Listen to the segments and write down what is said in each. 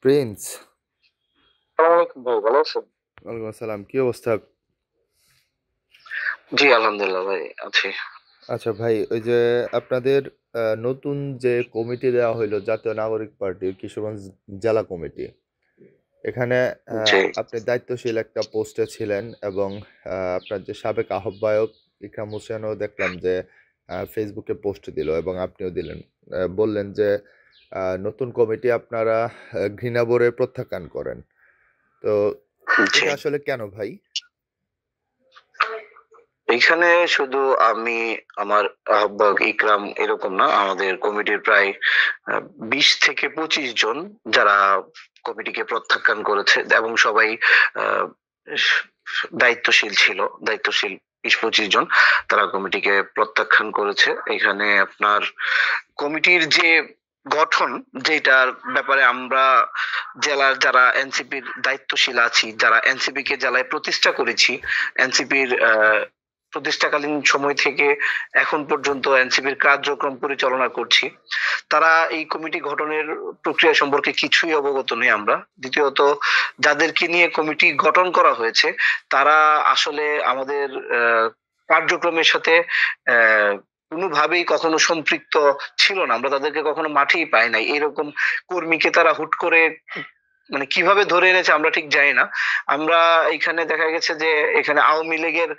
Prince. আসসালামু আলাইকুম ভাই, ভালো আছেন? ওয়ালাইকুম আসসালাম, কি অবস্থা? জি আলহামদুলিল্লাহ ভাই, আছি। আচ্ছা ভাই, ওই যে আপনাদের নতুন যে কমিটি দেওয়া হইলো জাতীয় নাগরিক পার্টির কিশোরগঞ্জ জেলা কমিটি, এখানে জি আপনি দায়িত্বশীল একটা পোস্টে ছিলেন এবং আপনার যে সাবেক আহ্বায়ক ইকরাম হোসেনও দেখলাম যে ফেসবুকে পোস্ট দিল এবং আপনিও দিলেন। বললেন যে নতুন কমিটি আপনারা ঘৃণা ভরে প্রত্যাখ্যান করেন। তো জি এটা আসলে কেন ভাই? এখানে শুধু আমি, আমার আহ্বায়ক ইকরাম এরকম না, আমাদের কমিটির প্রায় 20 থেকে 25 জন যারা কমিটিকে প্রত্যাখ্যান করেছে এবং সবাই আহ, দায়িত্বশীল ছিল। দায়িত্বশীল 20-25 জন তারা কমিটিকে প্রত্যাখ্যান করেছে। এখানে আপনার কমিটির যে গঠন, যেটার ব্যাপারে আমরা জেলার যারা এনসিপির দায়িত্বশীল আছি, যারা এনসিপি কে জেলায় প্রতিষ্ঠা করেছি, এনসিপির প্রতিষ্ঠাকালীন সময় থেকে এখন পর্যন্ত এনসিপির কার্যক্রম পরিচালনা করছি, তারা এই কমিটি গঠনের প্রক্রিয়া সম্পর্কে কিছুই অবগত নেই আমরা। দ্বিতীয়ত, যাদেরকে নিয়ে কমিটি গঠন করা হয়েছে তারা আসলে আমাদের কার্যক্রমের সাথে আহ কোনোভাবেই কখনো সম্পৃক্ত ছিল না। আমরা তাদেরকে কখনো মাঠেই পাই নাই। এরকম কর্মীকে তারা হুট করে মানে কিভাবে ধরে এনেছে আমরা ঠিক জানি না। আমরা এখানে দেখা গেছে যে এখানে আওয়ামী লীগের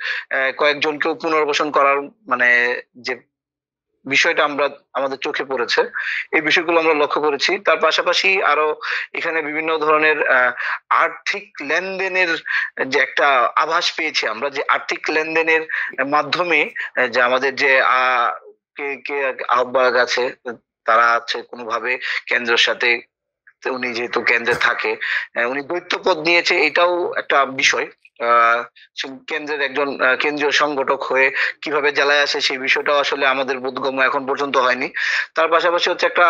কয়েকজনকেও পুনর্বাসন করার মানে যে বিষয়টা আমরা আমাদের চোখে পড়েছে, এই বিষয়গুলো আমরা লক্ষ্য করেছি। তার পাশাপাশি আরো এখানে বিভিন্ন ধরনের আর্থিক লেনদেনের যে একটা আভাস পেয়েছি আমরা, যে আর্থিক লেনদেনের মাধ্যমে যে আমাদের যে কে কে আহ্বায়ক আছে তারা আছে কোনোভাবে কেন্দ্রের সাথে, উনি যেহেতু কেন্দ্রে থাকে, উনি দ্বৈত পদ নিয়েছে, এটাও একটা বিষয়। সে কেন্দ্রের একজন কেন্দ্রীয় সংগঠক হয়ে কিভাবে জেলায় আসে সেই বিষয়টাও আসলে আমাদের বোধগম্য এখন পর্যন্ত হয়নি। তার পাশাপাশি হচ্ছে একটা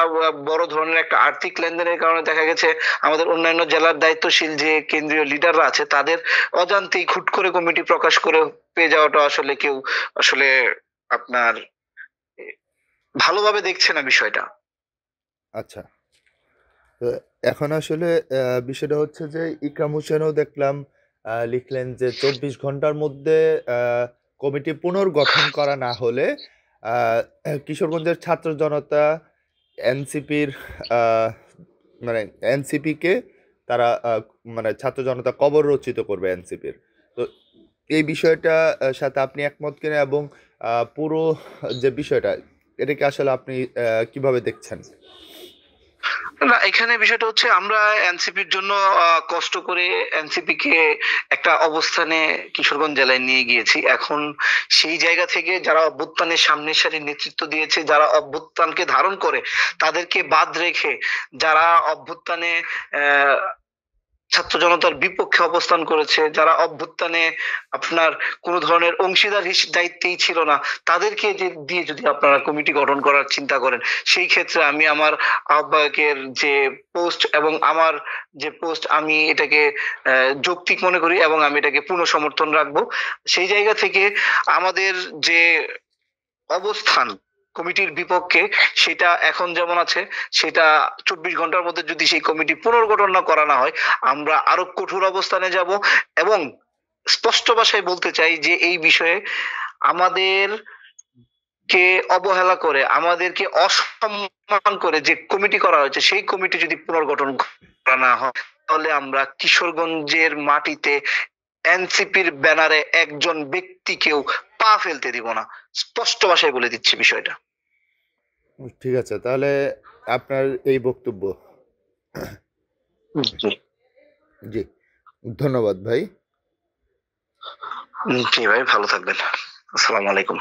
বড় ধরনের একটা আর্থিক লেনদেনের কারণে দেখা গেছে আমাদের অন্যান্য জেলার দায়িত্বশীল যে কেন্দ্রীয় লিডাররা আছে তাদের অজান্তেই খুট করে কমিটি প্রকাশ করে পেয়ে যাওয়াটা আসলে কেউ আসলে আপনার ভালোভাবে দেখছে না বিষয়টা। আচ্ছা, তো এখন আসলে বিষয়টা হচ্ছে যে ইকরাম হোসেনও দেখলাম লিখলেন যে 24 ঘন্টার মধ্যে কমিটি পুনর্গঠন করা না হলে আহ, কিশোরগঞ্জের ছাত্র জনতা এনসিপির মানে এনসিপিকে তারা মানে ছাত্র জনতা কবর রচিত করবে এনসিপির। তো এই বিষয়টা সাথে আপনি একমত কিনা এবং পুরো যে বিষয়টা এটাকে আসলে আপনি কিভাবে দেখছেন? না, এখানে বিষয়টা হচ্ছে আমরা এনসিপির জন্য কষ্ট করে এনসিপি কে একটা অবস্থানে কিশোরগঞ্জ জেলায় নিয়ে গিয়েছি। এখন সেই জায়গা থেকে যারা অভ্যুত্থানের সামনের সারির নেতৃত্ব দিয়েছে, যারা অভ্যুত্থানকে ধারণ করে তাদেরকে বাদ রেখে যারা অভ্যুত্থানে আহ ছাত্র জনতার বিপক্ষে অবস্থান করেছে, যারা অভ্যুত্থানে আপনার কোন ধরনের অংশীদার দায়িত্বেই ছিল না, তাদেরকে যে দিয়ে যদি আপনারা কমিটি গঠন করার চিন্তা করেন, সেই ক্ষেত্রে আমি আমার আহ্বায়কের যে পোস্ট এবং আমার যে পোস্ট, আমি এটাকে যৌক্তিক মনে করি এবং আমি এটাকে পূর্ণ সমর্থন রাখবো। সেই জায়গা থেকে আমাদের যে অবস্থান কমিটির বিপক্ষে, সেটা এখন যেমন আছে, সেটা 24 ঘন্টার মধ্যে যদি সেই কমিটি পুনর্গঠন না করা না হয়, আমরা আরো কঠোর অবস্থানে যাব। এবং স্পষ্ট ভাষায় বলতে চাই যে এই বিষয়ে আমাদের কে অবহেলা করে, আমাদেরকে অসম্মান করে যে কমিটি করা হয়েছে, সেই কমিটি যদি পুনর্গঠন করা না হয়, তাহলে আমরা কিশোরগঞ্জের মাটিতে এনসিপির ব্যানারে একজন ব্যক্তিকেও পা ফেলতে দিব না। স্পষ্ট ভাষায় বলে দিচ্ছি বিষয়টা। ঠিক আছে, তাহলে আপনার এই বক্তব্য। জি। জি, ধন্যবাদ ভাই। জি ভাই, ভালো থাকবেন। আসসালামু আলাইকুম।